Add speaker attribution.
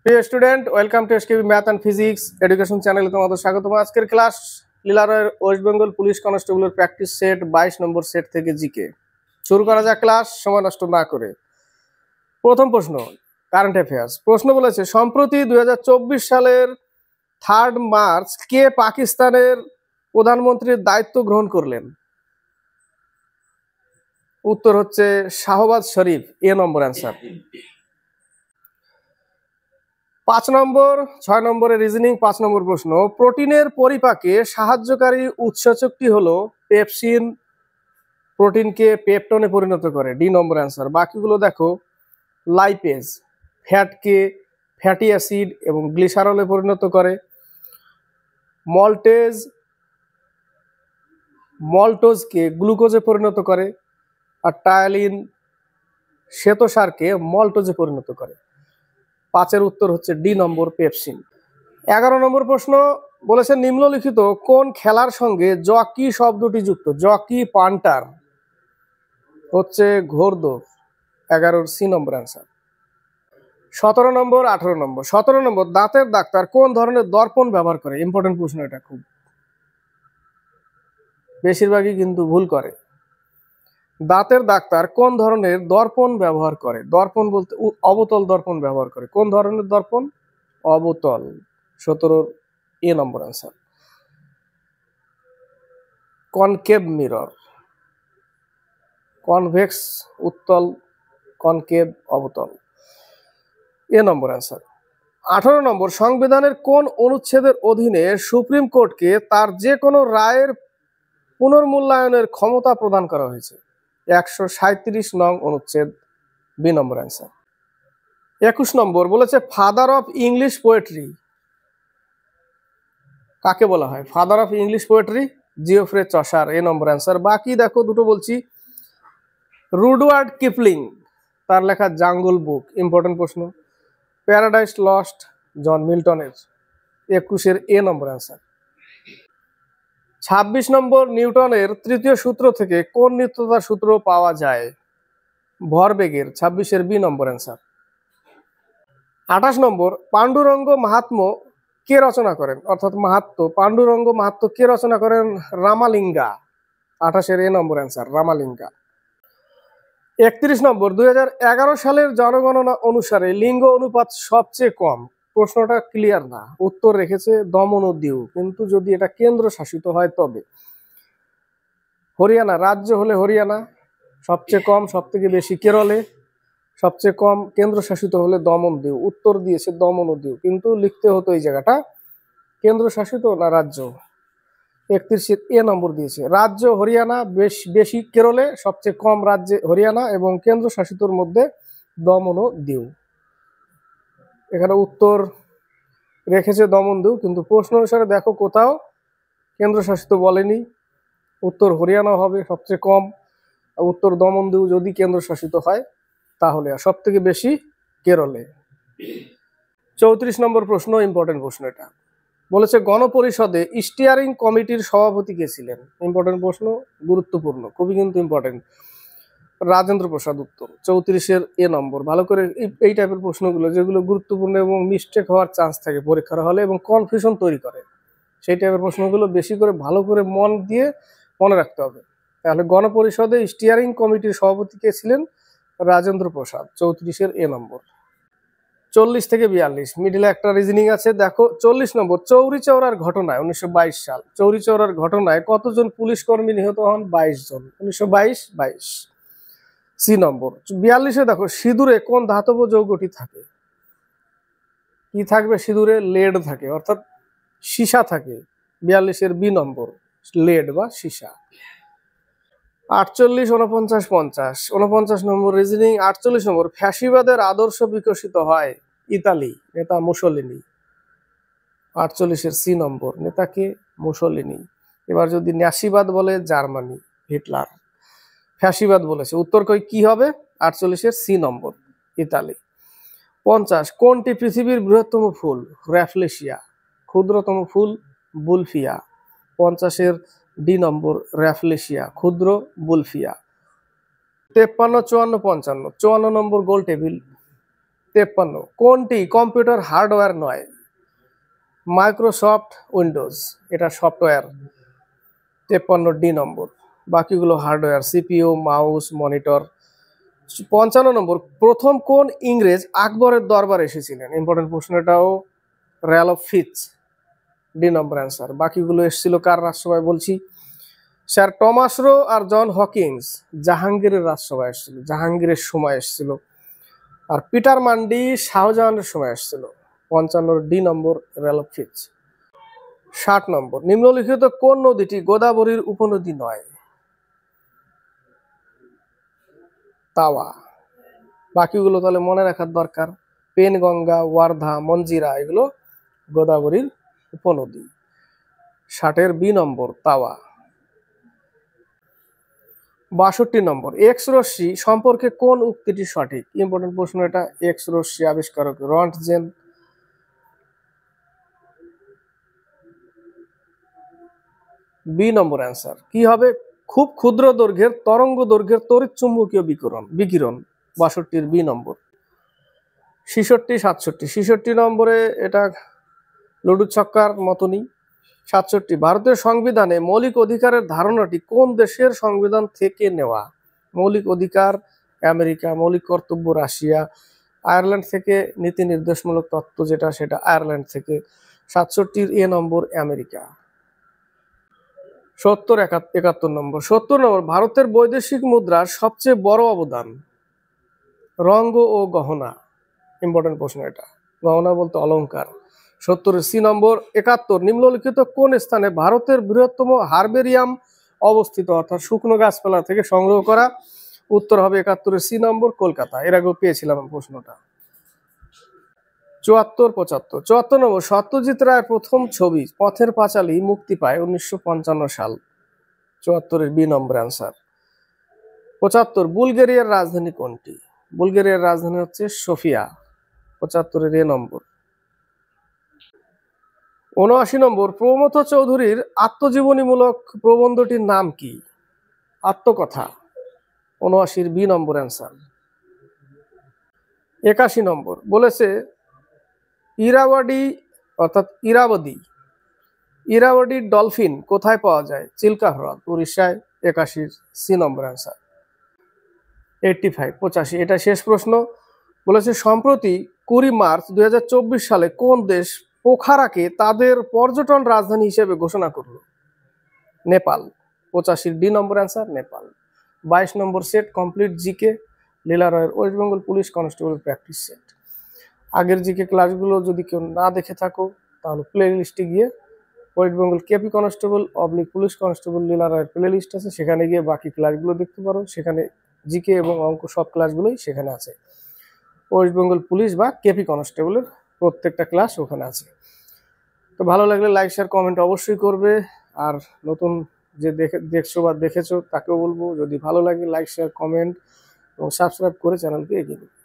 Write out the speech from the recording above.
Speaker 1: প্রিয় student, welcome to SKB math and physics education চ্যানেলে তোমাদের স্বাগতম। আজকের ক্লাস লীলারয়ের ওয়েস্ট বেঙ্গল পুলিশ কনস্টেবলের প্র্যাকটিস সেট 22 নম্বর সেট থেকে জিকে। শুরু করা যাক ক্লাস সময় নষ্ট না করে। প্রথম প্রশ্ন, কারেন্ট অ্যাফেয়ার্স। প্রশ্ন বলেছে, সম্প্রতি 2024 সালের 3 মার্চ কে পাকিস্তানের প্রধানমন্ত্রীর দায়িত্ব গ্রহণ করলেন? উত্তর হচ্ছে শাহবাজ শরীফ, এ নম্বর অ্যান্সার। 5 নম্বর 6 নম্বরের রিজনিং 5 নম্বর প্রশ্ন, প্রোটিনের পরিপাকে সাহায্যকারী উৎসেচকটি হলো পেপসিন, প্রোটিনকে পেপটনে পরিণত করে, ডি নম্বর অ্যান্সার। বাকিগুলো দেখো, লাইপেজ ফ্যাটকে ফ্যাটি অ্যাসিড এবং গ্লিসারলে পরিণত করে, মল্টোজকে গ্লুকোজে পরিণত করে, আর টায়ালিন শ্বেতসারকে মল্টোজে পরিণত করে। 5-এর উত্তর হচ্ছে ডি নম্বর, পেপসিন। 11 নম্বর প্রশ্ন বলেছে, নিম্নলিখিত কোন খেলার সঙ্গে জকি শব্দটি যুক্ত? জকি পান্টার হচ্ছে ঘোড়দৌড়, 11-র সি নম্বর অ্যান্সার। 17 নম্বর 18 নম্বর। 17 নম্বর, দাঁতের ডাক্তার কোন ধরনের দর্পণ ব্যবহার করে? ইম্পর্টেন্ট প্রশ্ন এটা, খুব বেশিরভাগই কিন্তু ভুল করে। দাঁতের ডাক্তার কোন ধরনের দর্পণ ব্যবহার করে? দর্পণ বলতে অবতল দর্পণ ব্যবহার করে। কোন ধরনের দর্পণ? অবতল, 17-র এ নম্বর অ্যান্সার। কনকেভ মিরর, কনভেক্স উত্তল, কনকেভ অবতল, এ নম্বর অ্যান্সার। 18 নম্বর, সংবিধানের কোন অনুচ্ছেদের অধীনে সুপ্রিম কোর্টকে তার যে কোনো রায়ের পুনর্মূল্যায়নের ক্ষমতা প্রদান করা হয়েছে? 137 নং অনুচ্ছেদ, বি নম্বর অ্যান্সার। 21 নম্বর বলেছে, ফাদার অফ ইংলিশ পোয়েট্রি কাকে বলা হয়? Father of English poetry Geoffrey Chaucer, A number answer. বাকি দেখো, দুটো বলছি। রুডওয়ার্ড কিপলিং, তার লেখা জাঙ্গল বুক, ইম্পর্টেন্ট প্রশ্ন। প্যারাডাইস লস্ট জন মিল্টনের, 21-এর এ নম্বর অ্যান্সার। 26 নম্বর, নিউটনের তৃতীয় সূত্র থেকে কোন নিত্যতার সূত্র পাওয়া যায়? ভরবেগের, 26-এর বি নম্বর অ্যান্সার। 28 নম্বর, পাণ্ডুরঙ্গ মাহাত্ম্য কে রচনা করেন? অর্থাৎ মাহাত্ম্য, পাণ্ডুরঙ্গ মাহাত্ম্য কে রচনা করেন? রামালিঙ্গা, 28-এর এ নম্বর অ্যান্সার, রামালিঙ্গা। 31 নম্বর, 2011 সালের জনগণনা অনুসারে লিঙ্গ অনুপাত সবচেয়ে কম। প্রশ্নটা ক্লিয়ার না, উত্তর রেখেছে দমন ও দিউ, কিন্তু যদি এটা কেন্দ্র শাসিত হয় তবে। হরিয়ানা রাজ্য হলে হরিয়ানা সবচেয়ে কম, সব থেকে বেশি কেরলে, সবচেয়ে কম কেন্দ্র শাসিত হলে দমন দিউ। উত্তর দিয়েছে দমন ও দিউ, কিন্তু লিখতে হতো এই জায়গাটা কেন্দ্র শাসিত না রাজ্য। 31-এর এ নম্বর দিয়েছে। রাজ্য হরিয়ানা, বেশি কেরলে, সবচেয়ে কম রাজ্যে হরিয়ানা, এবং কেন্দ্র শাসিতর মধ্যে দমন ও দিউ। এখানে উত্তর রেখেছে দমন দিউ, কিন্তু প্রশ্ন অনুসারে দেখো কোথাও কেন্দ্র শাসিত বলেনি। উত্তর হরিয়ানা হবে সবচেয়ে কম, উত্তর দমন দিউ যদি কেন্দ্র শাসিত হয় তাহলে, আর সব থেকে বেশি কেরলে। 34 নম্বর প্রশ্ন, ইম্পর্টেন্ট প্রশ্ন এটা। বলেছে, গণপরিষদে স্টিয়ারিং কমিটির সভাপতি কে ছিলেন? ইম্পর্টেন্ট প্রশ্ন, গুরুত্বপূর্ণ, খুবই কিন্তু ইম্পর্টেন্ট। রাজেন্দ্র প্রসাদ, উত্তর। 34-এর এ নম্বর। ভালো করে এই টাইপের প্রশ্নগুলো, যেগুলো গুরুত্বপূর্ণ এবং মিস্টেক হওয়ার চান্স থাকে পরীক্ষার হলে এবং কনফিউশন তৈরি করে, সেই টাইপের প্রশ্নগুলো বেশি করে ভালো করে মন দিয়ে মনে রাখতে হবে। তাহলে গণপরিষদে স্টিয়ারিং কমিটির সভাপতি কে ছিলেন? রাজেন্দ্র প্রসাদ, 34-এর এ নম্বর। 40 থেকে 42 মিডিলে একটা রিজনিং আছে, দেখো। 40 নম্বর, চৌরি চৌরার ঘটনায় 1922 সাল, চৌরি চৌরার ঘটনায় কতজন পুলিশ কর্মী নিহত হন? 22 জন, 1922। সি নম্বর। 42-এ দেখো, সিঁদুরে কোন ধাতব যৌগটি থাকে? কি থাকবে সিঁদুরে? লেড থাকে, অর্থাৎ সীসা থাকে। 42-এর বি নম্বর, লেড বা সীসা। 48, 49, 50, 49 নম্বর রিজনিং। 48 নম্বর, ফ্যাসিবাদের আদর্শ বিকশিত হয় ইতালি, নেতা মুসোলিনি, 48-এর সি নম্বর, নেতাকে মুসোলিনি। এবার যদি ন্যাসিবাদ বলে, জার্মানি, হিটলার। ফ্যাসিবাদ বলেছে, উত্তর কি হবে? 48-এর সি নম্বর, ইতালি। 50, কোনটি পৃথিবীর বৃহত্তম ফুল? র্যাফলেশিয়া। ক্ষুদ্রতম ফুল? বুলফিয়া, 50-এর ডি নম্বর, র্যাফলেশিয়া, ক্ষুদ্র বুলফিয়া। 53, 54, 55, 54 নম্বর গোল টেবিল, 53 কোনটি কম্পিউটার হার্ডওয়্যার নয়? মাইক্রোসফট উইন্ডোজ, এটা সফটওয়্যার। 53 ডি নম্বর, বাকিগুলো হার্ডওয়্যার, সিপিইউ, মাউস, মনিটর। 55 নম্বর, প্রথম কোন ইংরেজ আকবরের দরবারে এসেছিলেন? ইম্পর্টেন্ট প্রশ্ন এটাও, র্যালফ ফিচ, ডি নম্বর অ্যান্সার। বাকিগুলো এসেছিল কার রাজসভায় বলছি, স্যার টমাস রো আর জন হকিংস জাহাঙ্গীরের রাজসভায় এসেছিল, জাহাঙ্গীরের সময় এসেছিল। আর পিটার মান্ডি শাহজাহানের সময় এসেছিল। 55 ডি নম্বর র্যালফ ফিচ। 60 নম্বর, নিম্নলিখিত কোন নদীটি গোদাবরীর উপনদী নয়? তাওয়া। বাকিগুলো তাহলে মনে রাখার দরকার, পেনগঙ্গা, ওয়ার্ধা, মঞ্জিরা, এগুলো গোদাবরীর উপনদী। 60 বি নম্বর তাওয়া। 62 নম্বর, এক্স রশ্মি সম্পর্কে কোন উক্তিটি সঠিক? ইম্পর্টেন্ট প্রশ্ন এটা, এক্স রশ্মি আবিষ্কারক রন্টজেন। বি নম্বর অ্যান্সার কি হবে? খুব ক্ষুদ্র দৈর্ঘ্যের তরঙ্গ দৈর্ঘ্যের তড়িৎ চুম্বকীয় বিকিরণ। 62 বি নম্বর। 66 67, 66 নম্বরে এটা লুডু ছক্কার মতনই। 67, ভারতের সংবিধানে মৌলিক অধিকারের ধারণাটি কোন দেশের সংবিধান থেকে নেওয়া? মৌলিক অধিকার আমেরিকা, মৌলিক কর্তব্য রাশিয়া, আয়ারল্যান্ড থেকে নীতি নির্দেশমূলক তত্ত্ব যেটা, সেটা আয়ারল্যান্ড থেকে। 67 এ নম্বর আমেরিকা। 70 71 নম্বর, 70 নম্বর, ভারতের বৈদেশিক মুদ্রার সবচেয়ে বড় অবদান? রঙ্গ ও গহনা। ইম্পর্টেন্ট প্রশ্ন এটা, গহনা বলতে অলংকার। 70 সি নম্বর। 71, নিম্নলিখিত কোন স্থানে ভারতের বৃহত্তম হার্বেরিয়াম অবস্থিত, অর্থাৎ শুকনো গাছপালা থেকে সংগ্রহ করা? উত্তর হবে 71 সি নম্বর, কলকাতা। এর আগেও পেয়েছিলাম প্রশ্নটা। 74 75, 74 নম্বর, সত্যজিৎ রায়ের প্রথম ছবি পথের পাঁচালী মুক্তি পায় 1955 সাল। 74 বি নম্বর অ্যান্সার। 75, বুলগেরিয়ার রাজধানী কোনটি? বুলগেরিয়ার রাজধানী হচ্ছে সোফিয়া। 75 এ নম্বর। 79 নম্বর, প্রমথ চৌধুরীর আত্মজীবনীমূলক প্রবন্ধটির নাম কি? আত্মকথা। 79 বি নম্বর অ্যান্সার। 81 নম্বর, বলেছে ইরাওয়াডি অর্থাৎ ইরাওয়াডি ডলফিন কোথায় পাওয়া যায়? চিল্কা হ্রদ, উড়িষ্যায়। 81 সি নম্বর অ্যান্সার। 85 85, এটা শেষ প্রশ্ন। বলেছে সম্প্রতি 20 মার্চ 2024 সালে কোন দেশ পোখারাকে তাদের পর্যটন রাজধানী হিসেবে ঘোষণা করলো? নেপাল। 85 ডি নম্বর answer, Nepal. 22 number set complete GK, লীলা রয়ের West Bengal police constable practice set. আগের জিকে ক্লাসগুলো যদি কেউ না দেখে থাকো তাহলে প্লে লিস্টে গিয়ে West Bengal KP constable police constable Leela রয়ের প্লে লিস্ট আছে, সেখানে গিয়ে বাকি ক্লাসগুলো দেখতে পারো। সেখানে জিকে এবং অঙ্ক সব ক্লাসগুলোই সেখানে আছে। ওয়েস্ট বেঙ্গল পুলিশ বা কেপি কনস্টেবলের প্রত্যেকটা ক্লাস ওখানে আছে। তো ভালো লাগলে লাইক শেয়ার কমেন্ট অবশ্যই করবে। আর নতুন যে দেখছো বা দেখেছো তাকেও বলবো, যদি ভালো লাগে লাইক শেয়ার কমেন্ট এবং সাবস্ক্রাইব করে চ্যানেলকে এগিয়ে দিবে।